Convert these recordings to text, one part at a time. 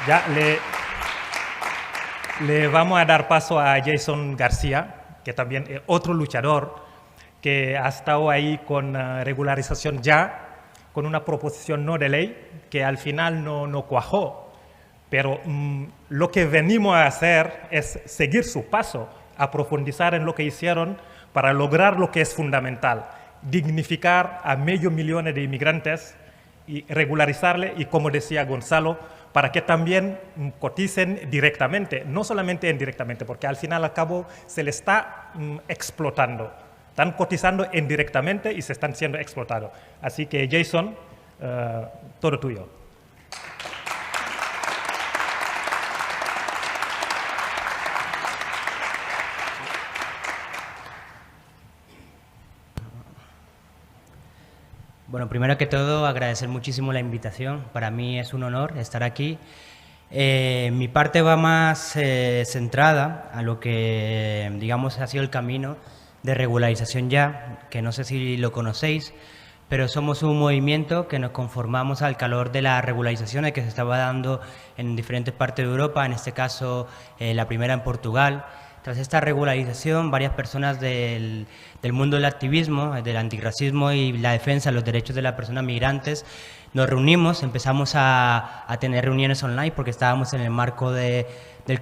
Ya le vamos a dar paso a Jason García, que también es otro luchador que ha estado ahí con regularización ya, con una proposición no de ley que al final no cuajó. Pero lo que venimos a hacer es seguir su paso, a profundizar en lo que hicieron para lograr lo que es fundamental, dignificar a 500.000 de inmigrantes y regularizarle, y como decía Gonzalo, para que también coticen directamente, no solamente indirectamente, porque al final al cabo se le está explotando. Están cotizando indirectamente y se están siendo explotados. Así que Jason, todo tuyo. Bueno, primero que todo, agradecer muchísimo la invitación. Para mí es un honor estar aquí. Mi parte va más centrada a lo que, digamos, ha sido el camino de regularización ya, que no sé si lo conocéis, pero somos un movimiento que nos conformamos al calor de las regularizaciones que se estaba dando en diferentes partes de Europa, en este caso la primera en Portugal. Tras esta regularización, varias personas del mundo del activismo, del antirracismo y la defensa de los derechos de las personas migrantes, nos reunimos, empezamos a tener reuniones online porque estábamos en el marco del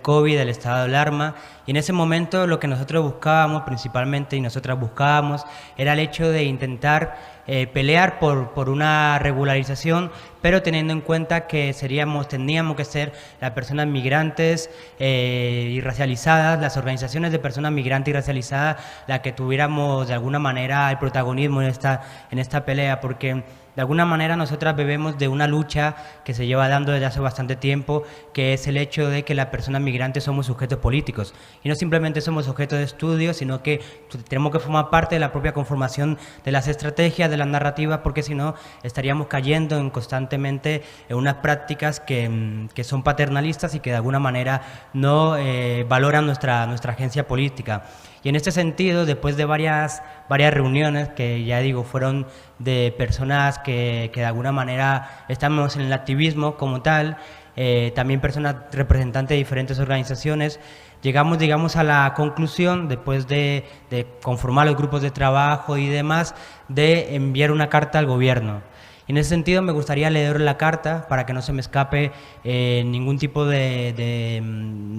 COVID, del estado de alarma, y en ese momento lo que nosotros buscábamos principalmente y nosotras buscábamos era el hecho de intentar pelear por una regularización, pero teniendo en cuenta que tendríamos que ser las personas migrantes y racializadas, las organizaciones de personas migrantes y racializadas, las que tuviéramos de alguna manera el protagonismo en esta pelea, porque de alguna manera nosotras bebemos de una lucha que se lleva dando desde hace bastante tiempo, que es el hecho de que las personas migrantes somos sujetos políticos, y no simplemente somos sujetos de estudio, sino que tenemos que formar parte de la propia conformación de las estrategias, de las narrativas, porque si no estaríamos cayendo constantemente en unas prácticas que son paternalistas y que de alguna manera no valoran nuestra agencia política. Y en este sentido, después de varias reuniones que ya digo fueron de personas que de alguna manera estamos en el activismo como tal, también personas representantes de diferentes organizaciones, llegamos, digamos, a la conclusión, después de conformar los grupos de trabajo y demás, de enviar una carta al gobierno. Y en ese sentido me gustaría leer la carta para que no se me escape ningún tipo de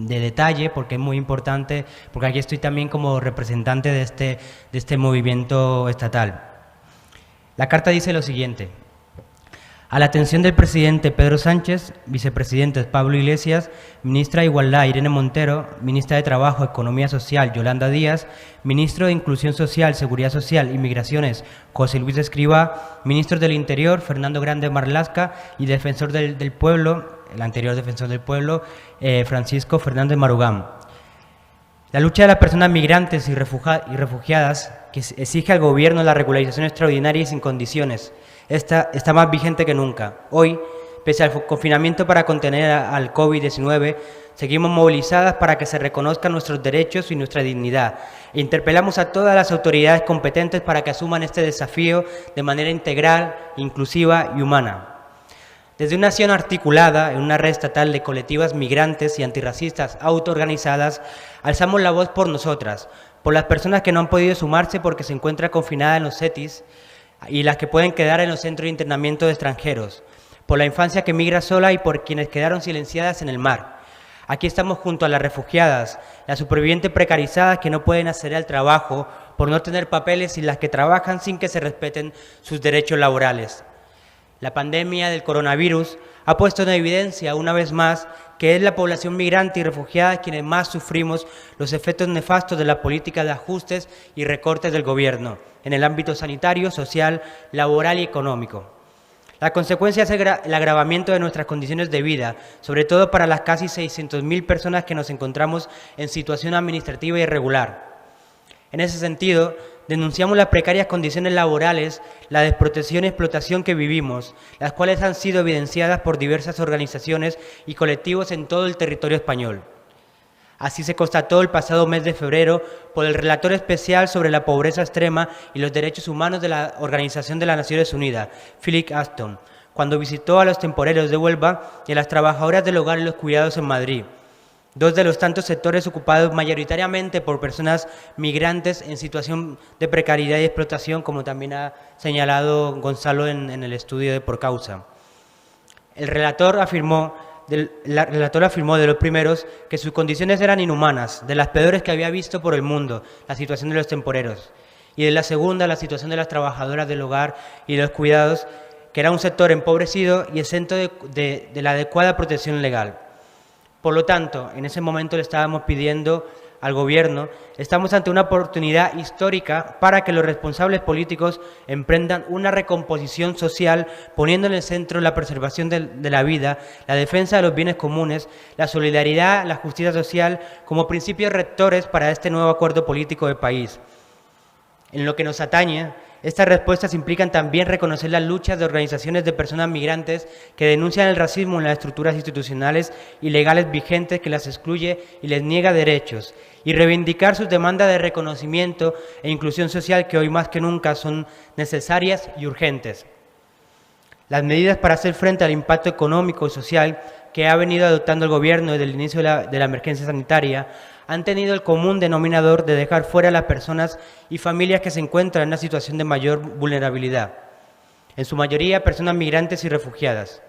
detalle, porque es muy importante, porque aquí estoy también como representante de este movimiento estatal. La carta dice lo siguiente: a la atención del presidente Pedro Sánchez, vicepresidentes Pablo Iglesias, ministra de Igualdad Irene Montero, ministra de Trabajo, Economía Social Yolanda Díaz, ministro de Inclusión Social, Seguridad Social y Migraciones José Luis Escrivá, ministros del Interior Fernando Grande Marlaska y defensor del pueblo, el anterior defensor del pueblo, Francisco Fernández Marugán. La lucha de las personas migrantes y refugiadas que exige al gobierno la regularización extraordinaria y sin condiciones está más vigente que nunca. Hoy, pese al confinamiento para contener al COVID-19, seguimos movilizadas para que se reconozcan nuestros derechos y nuestra dignidad. E interpelamos a todas las autoridades competentes para que asuman este desafío de manera integral, inclusiva y humana. Desde una acción articulada en una red estatal de colectivas migrantes y antirracistas autoorganizadas, alzamos la voz por nosotras, por las personas que no han podido sumarse porque se encuentran confinadas en los CETIs, y las que pueden quedar en los centros de internamiento de extranjeros, por la infancia que migra sola y por quienes quedaron silenciadas en el mar. Aquí estamos junto a las refugiadas, las supervivientes precarizadas que no pueden acceder al trabajo por no tener papeles y las que trabajan sin que se respeten sus derechos laborales. La pandemia del coronavirus ha puesto en evidencia una vez más que es la población migrante y refugiada quienes más sufrimos los efectos nefastos de la política de ajustes y recortes del gobierno en el ámbito sanitario, social, laboral y económico. La consecuencia es el agravamiento de nuestras condiciones de vida, sobre todo para las casi 600.000 personas que nos encontramos en situación administrativa irregular. En ese sentido, denunciamos las precarias condiciones laborales, la desprotección y explotación que vivimos, las cuales han sido evidenciadas por diversas organizaciones y colectivos en todo el territorio español. Así se constató el pasado mes de febrero por el relator especial sobre la pobreza extrema y los derechos humanos de la Organización de las Naciones Unidas, Philip Ashton, cuando visitó a los temporeros de Huelva y a las trabajadoras del hogar y los cuidados en Madrid, dos de los tantos sectores ocupados mayoritariamente por personas migrantes en situación de precariedad y explotación, como también ha señalado Gonzalo en el estudio de Por Causa. El relator afirmó de los primeros que sus condiciones eran inhumanas, de las peores que había visto por el mundo, la situación de los temporeros, y de la segunda, la situación de las trabajadoras del hogar y de los cuidados, que era un sector empobrecido y exento de la adecuada protección legal. Por lo tanto, en ese momento le estábamos pidiendo al Gobierno, estamos ante una oportunidad histórica para que los responsables políticos emprendan una recomposición social, poniendo en el centro la preservación de la vida, la defensa de los bienes comunes, la solidaridad, la justicia social, como principios rectores para este nuevo acuerdo político de país. En lo que nos atañe, estas respuestas implican también reconocer las luchas de organizaciones de personas migrantes que denuncian el racismo en las estructuras institucionales y legales vigentes que las excluye y les niega derechos, y reivindicar sus demandas de reconocimiento e inclusión social que hoy más que nunca son necesarias y urgentes. Las medidas para hacer frente al impacto económico y social que ha venido adoptando el Gobierno desde el inicio de la emergencia sanitaria han tenido el común denominador de dejar fuera a las personas y familias que se encuentran en una situación de mayor vulnerabilidad, en su mayoría personas migrantes y refugiadas.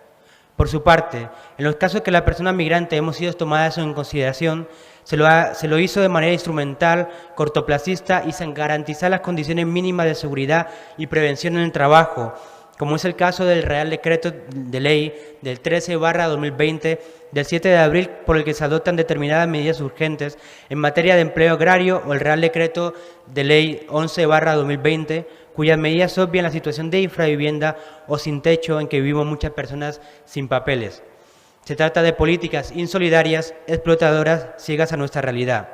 Por su parte, en los casos que las personas migrantes hemos sido tomadas en consideración, se lo hizo de manera instrumental, cortoplacista y sin garantizar las condiciones mínimas de seguridad y prevención en el trabajo, como es el caso del Real Decreto de Ley del 13/2020 del 7 de abril por el que se adoptan determinadas medidas urgentes en materia de empleo agrario, o el Real Decreto de Ley 11/2020, cuyas medidas obvian la situación de infravivienda o sin techo en que vivimos muchas personas sin papeles. Se trata de políticas insolidarias, explotadoras, ciegas a nuestra realidad.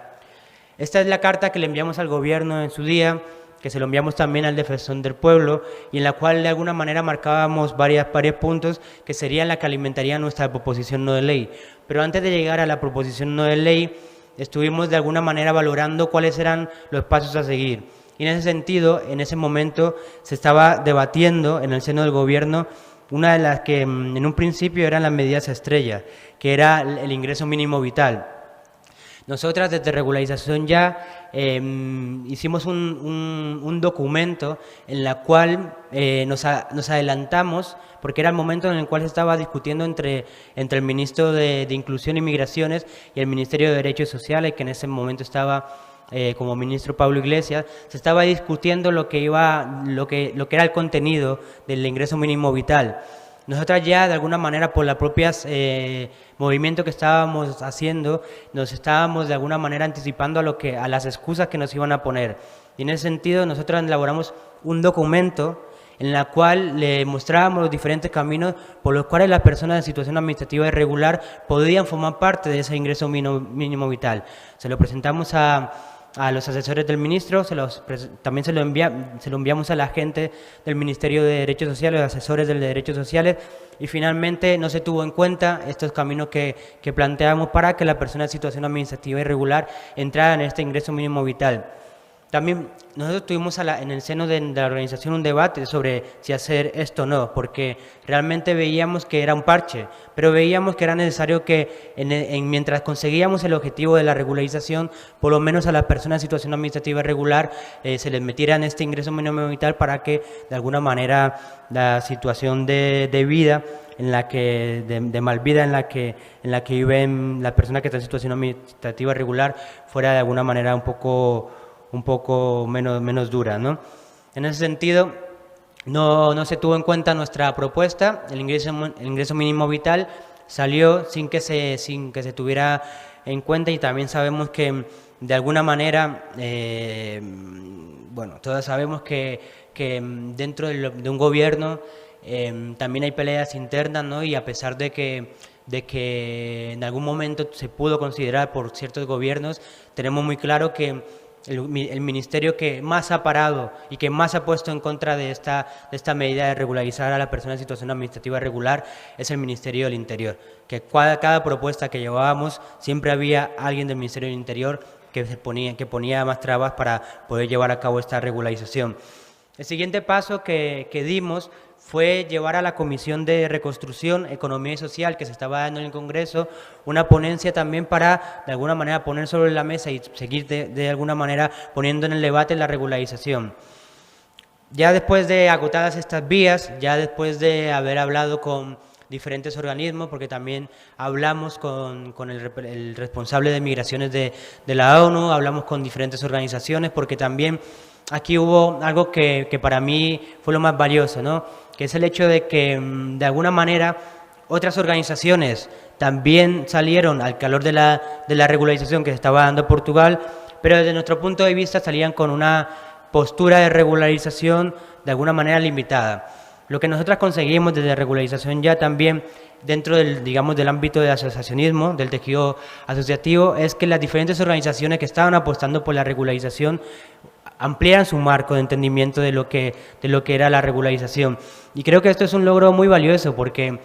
Esta es la carta que le enviamos al Gobierno en su día, que se lo enviamos también al Defensor del Pueblo, y en la cual de alguna manera marcábamos varios puntos que serían la que alimentaría nuestra proposición no de ley. Pero antes de llegar a la proposición no de ley, estuvimos de alguna manera valorando cuáles eran los pasos a seguir. Y en ese sentido, en ese momento, se estaba debatiendo en el seno del Gobierno una de las que en un principio eran las medidas estrella, que era el ingreso mínimo vital. Nosotras desde Regularización Ya hicimos un documento en la cual nos adelantamos, porque era el momento en el cual se estaba discutiendo entre el Ministro de Inclusión y Migraciones y el Ministerio de Derechos Sociales, que en ese momento estaba como ministro Pablo Iglesias. Se estaba discutiendo lo que era el contenido del ingreso mínimo vital. Nosotras ya, de alguna manera, por los propios movimientos que estábamos haciendo, nos estábamos de alguna manera anticipando a las excusas que nos iban a poner. Y en ese sentido, nosotros elaboramos un documento en la cual le mostrábamos los diferentes caminos por los cuales las personas en situación administrativa irregular podían formar parte de ese ingreso mínimo vital. Se lo presentamos a los asesores del ministro, también se lo enviamos a la gente del Ministerio de Derechos Sociales, los asesores de Derechos Sociales, y finalmente no se tuvo en cuenta estos caminos que planteamos para que la persona en situación administrativa irregular entrara en este ingreso mínimo vital. También nosotros tuvimos en el seno de la organización un debate sobre si hacer esto o no, porque realmente veíamos que era un parche, pero veíamos que era necesario que mientras conseguíamos el objetivo de la regularización, por lo menos a las personas en situación administrativa irregular se les metiera en este ingreso mínimo vital para que de alguna manera la situación de vida de malvida en la que viven las personas que están en situación administrativa irregular fuera de alguna manera un poco menos dura, ¿no? En ese sentido, no se tuvo en cuenta nuestra propuesta. El ingreso mínimo vital salió sin que se tuviera en cuenta, y también sabemos que de alguna manera, todos sabemos que dentro de un gobierno también hay peleas internas, ¿no? Y a pesar de que en algún momento se pudo considerar por ciertos gobiernos, tenemos muy claro que el ministerio que más ha parado y que más ha puesto en contra de esta medida de regularizar a la persona en situación administrativa irregular es el Ministerio del Interior, que cada propuesta que llevábamos siempre había alguien del Ministerio del Interior que ponía más trabas para poder llevar a cabo esta regularización. El siguiente paso que dimos fue llevar a la Comisión de Reconstrucción, Economía y Social, que se estaba dando en el Congreso, una ponencia también para, de alguna manera, poner sobre la mesa y seguir de alguna manera poniendo en el debate la regularización. Ya después de agotadas estas vías, ya después de haber hablado con diferentes organismos, porque también hablamos con el responsable de migraciones de la ONU, hablamos con diferentes organizaciones, porque también aquí hubo algo que para mí fue lo más valioso, ¿no? Que es el hecho de que, de alguna manera, otras organizaciones también salieron al calor de la regularización que se estaba dando en Portugal, pero desde nuestro punto de vista salían con una postura de regularización de alguna manera limitada. Lo que nosotros conseguimos desde regularización ya también dentro del, digamos, del ámbito del asociacionismo, del tejido asociativo, es que las diferentes organizaciones que estaban apostando por la regularización amplían su marco de entendimiento de lo que era la regularización. Y creo que esto es un logro muy valioso porque,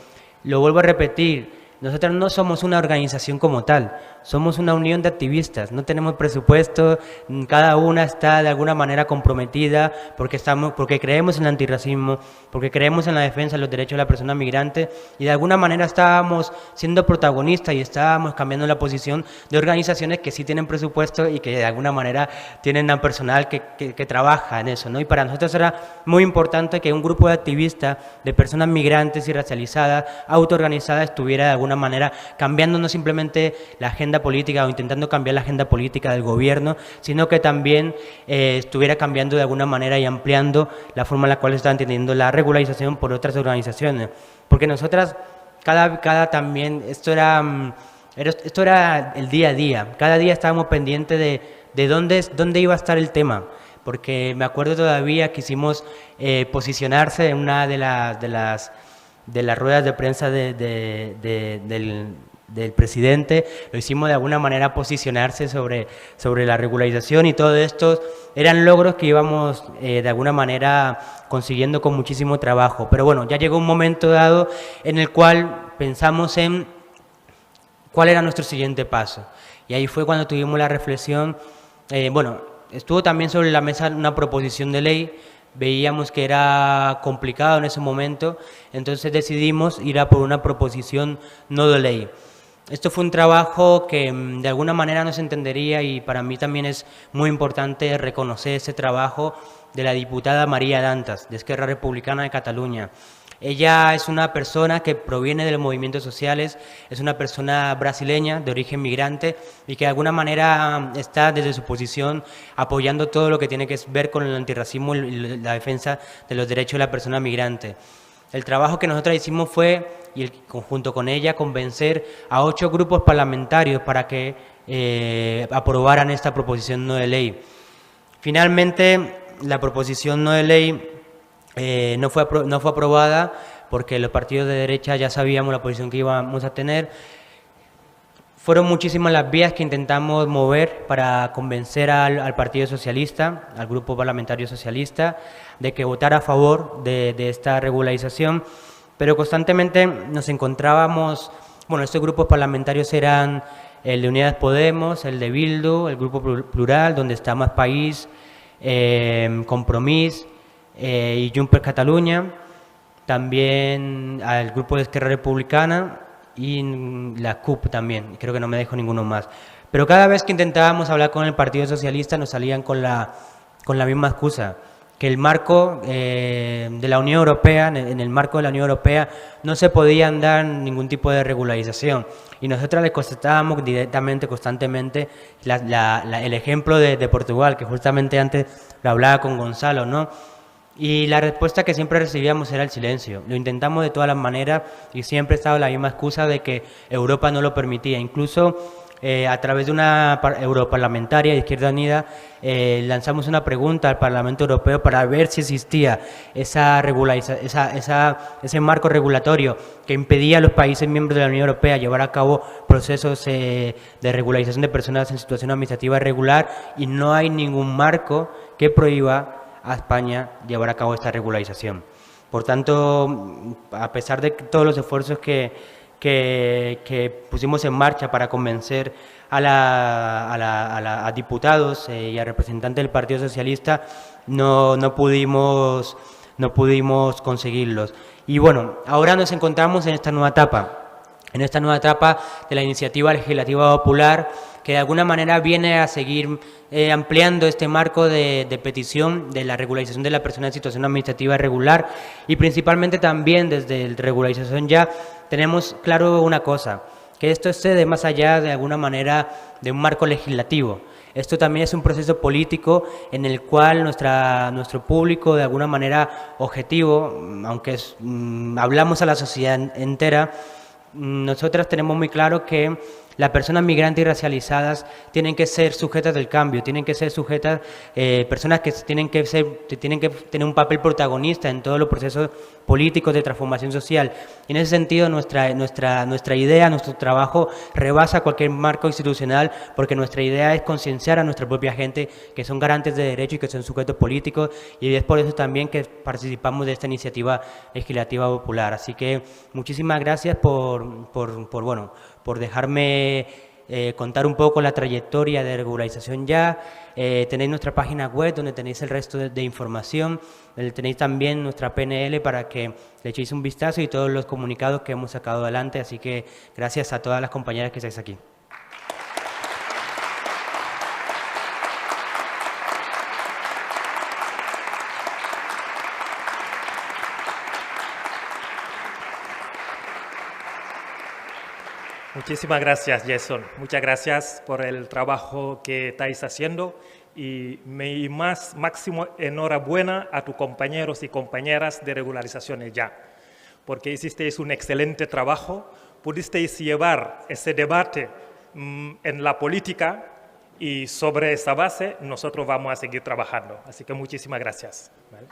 lo vuelvo a repetir, nosotros no somos una organización como tal, somos una unión de activistas, no tenemos presupuesto, cada una está de alguna manera comprometida porque creemos en el antirracismo, porque creemos en la defensa de los derechos de la persona migrante y de alguna manera estábamos siendo protagonistas y estábamos cambiando la posición de organizaciones que sí tienen presupuesto y que de alguna manera tienen a personal que trabaja en eso, ¿no? Y para nosotros era muy importante que un grupo de activistas, de personas migrantes y racializadas, autoorganizadas, estuviera de alguna manera cambiando no simplemente la agenda política o intentando cambiar la agenda política del gobierno, sino que también estuviera cambiando de alguna manera y ampliando la forma en la cual está entendiendo la regularización por otras organizaciones. Porque nosotras, también, esto era el día a día, cada día estábamos pendientes de dónde iba a estar el tema, porque me acuerdo todavía que hicimos posicionarse en una de las ruedas de prensa del presidente, lo hicimos de alguna manera posicionarse sobre la regularización y todo esto eran logros que íbamos de alguna manera consiguiendo con muchísimo trabajo. Pero bueno, ya llegó un momento dado en el cual pensamos en cuál era nuestro siguiente paso. Y ahí fue cuando tuvimos la reflexión, estuvo también sobre la mesa una proposición de ley. Veíamos que era complicado en ese momento, entonces decidimos ir a por una proposición no de ley. Esto fue un trabajo que de alguna manera no se entendería y para mí también es muy importante reconocer ese trabajo de la diputada María Dantas, de Esquerra Republicana de Cataluña. Ella es una persona que proviene de los movimientos sociales, es una persona brasileña de origen migrante y que de alguna manera está desde su posición apoyando todo lo que tiene que ver con el antirracismo y la defensa de los derechos de la persona migrante. El trabajo que nosotros hicimos fue, y junto con ella, convencer a 8 grupos parlamentarios para que aprobaran esta proposición no de ley. Finalmente, la proposición no de ley no fue aprobada porque los partidos de derecha ya sabíamos la posición que íbamos a tener. Fueron muchísimas las vías que intentamos mover para convencer al Partido Socialista, al Grupo Parlamentario Socialista, de que votara a favor de esta regularización, pero constantemente nos encontrábamos, estos grupos parlamentarios eran el de Unidas Podemos, el de Bildu, el Grupo Plural, donde está Más País, Compromís, y Junts per Catalunya, también al grupo de Esquerra Republicana y la CUP también, creo que no me dejo ninguno más. Pero cada vez que intentábamos hablar con el Partido Socialista nos salían con la misma excusa, que el marco de la Unión Europea, en el marco de la Unión Europea no se podía dar ningún tipo de regularización. Y nosotros les contestábamos directamente, constantemente, el ejemplo de Portugal, que justamente antes lo hablaba con Gonzalo, ¿no? Y la respuesta que siempre recibíamos era el silencio. Lo intentamos de todas las maneras y siempre estaba la misma excusa de que Europa no lo permitía. Incluso a través de una europarlamentaria de Izquierda Unida lanzamos una pregunta al Parlamento Europeo para ver si existía ese marco regulatorio que impedía a los países miembros de la Unión Europea llevar a cabo procesos de regularización de personas en situación administrativa irregular, y no hay ningún marco que prohíba a España llevar a cabo esta regularización. Por tanto, a pesar de todos los esfuerzos que pusimos en marcha para convencer a diputados y a representantes del Partido Socialista, no pudimos no pudimos conseguirlos. Y bueno, ahora nos encontramos en esta nueva etapa de la iniciativa legislativa popular, que de alguna manera viene a seguir ampliando este marco de petición de la regularización de la persona en situación administrativa irregular, y principalmente también desde la regularización ya tenemos claro una cosa, que esto excede más allá de alguna manera de un marco legislativo. Esto también es un proceso político en el cual nuestro público, de alguna manera objetivo, aunque hablamos a la sociedad entera, nosotras tenemos muy claro que las personas migrantes y racializadas tienen que ser sujetas del cambio, tienen que ser sujetas, personas que tienen que tener un papel protagonista en todos los procesos políticos de transformación social. Y en ese sentido nuestra idea, nuestro trabajo rebasa cualquier marco institucional, porque nuestra idea es concienciar a nuestra propia gente que son garantes de derechos y que son sujetos políticos, y es por eso también que participamos de esta iniciativa legislativa popular. Así que muchísimas gracias por dejarme contar un poco la trayectoria de Regularización Ya. Tenéis nuestra página web donde tenéis el resto de información, tenéis también nuestra PNL para que le echéis un vistazo y todos los comunicados que hemos sacado adelante, así que gracias a todas las compañeras que estáis aquí. Muchísimas gracias, Jason. Muchas gracias por el trabajo que estáis haciendo, y mi máximo enhorabuena a tus compañeros y compañeras de Regularización Ya, porque hicisteis un excelente trabajo, pudisteis llevar ese debate en la política, y sobre esa base nosotros vamos a seguir trabajando. Así que muchísimas gracias. ¿Vale?